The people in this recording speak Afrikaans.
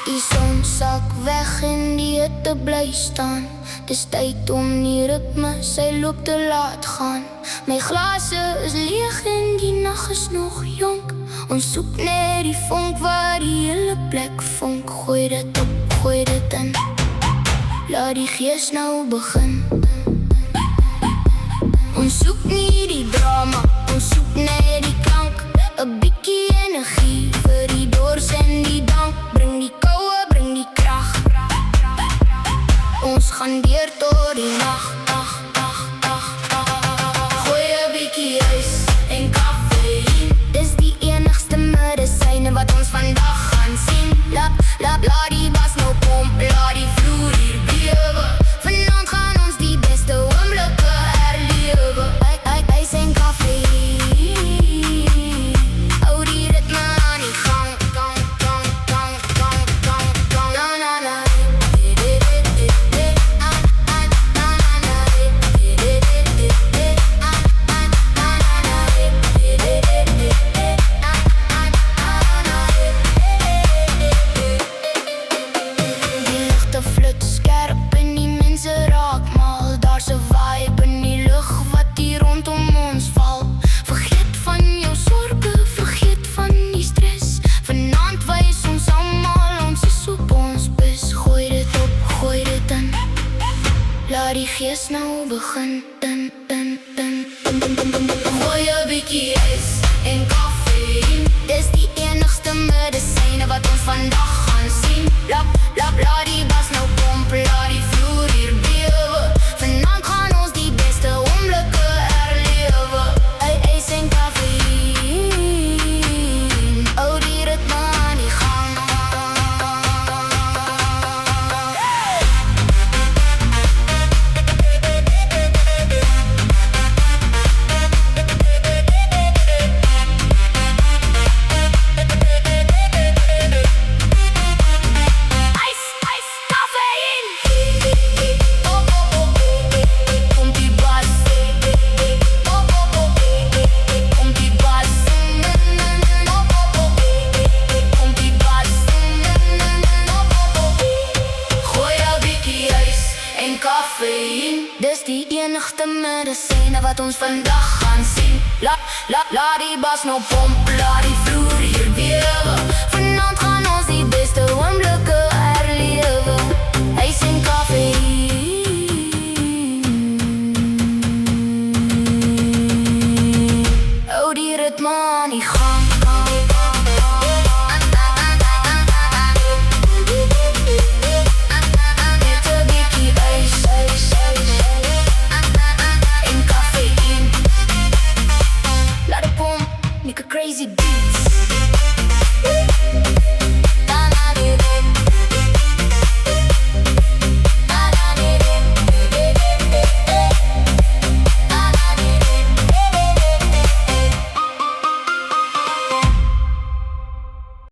Die son sak weg en die hitte bly staan. Dis tyd om die ritme, sy loop te laat gaan. My glase is leeg en die nag is nog jonk. Ons soek net die vonk waar die hele plek vonk. Gooi dit op, gooi dit in, laat die gees nou begin. Ons soek nie die drama, ons soek net die klank. 'n bietjie energie vir die dors en die dank. Bring die koue, bring die krag. Ons gaan deur tot die nag. Gooi 'n bietjie ys en kafeïen. Dis die enigste medisyne wat ons vandag gaan sien. Laat die bas nou pomp, laat die vloer hier bewe. Vanaand gaan ons die beste oomblikke herlewe. Ys en kafeïen, hou die ritme aan die gang. Flut skerp en die mense raak mal. Daar's 'n vibe in die lug wat hier rondom ons val. Vergeet van jou sorge, vergeet van die stres. Vanaand wys ons almal ons is op ons bes. Gooi dit op, gooi dit in, laat die gees nou begin. Gooi 'n bietjie ys en kafeïen. Dis die enigste medisyne wat ons vandag gaan sien. Laat die bas nou pomp, laat die vloer hier bewe. Vanaand gaan ons die beste oomblikke herlewe. Ys en kafeïen, hou die ritme aan die gang. Dis die enigste medisyne wat ons vandag gaan sien. Laat die bas nou pomp, laat die vloer hier bewe.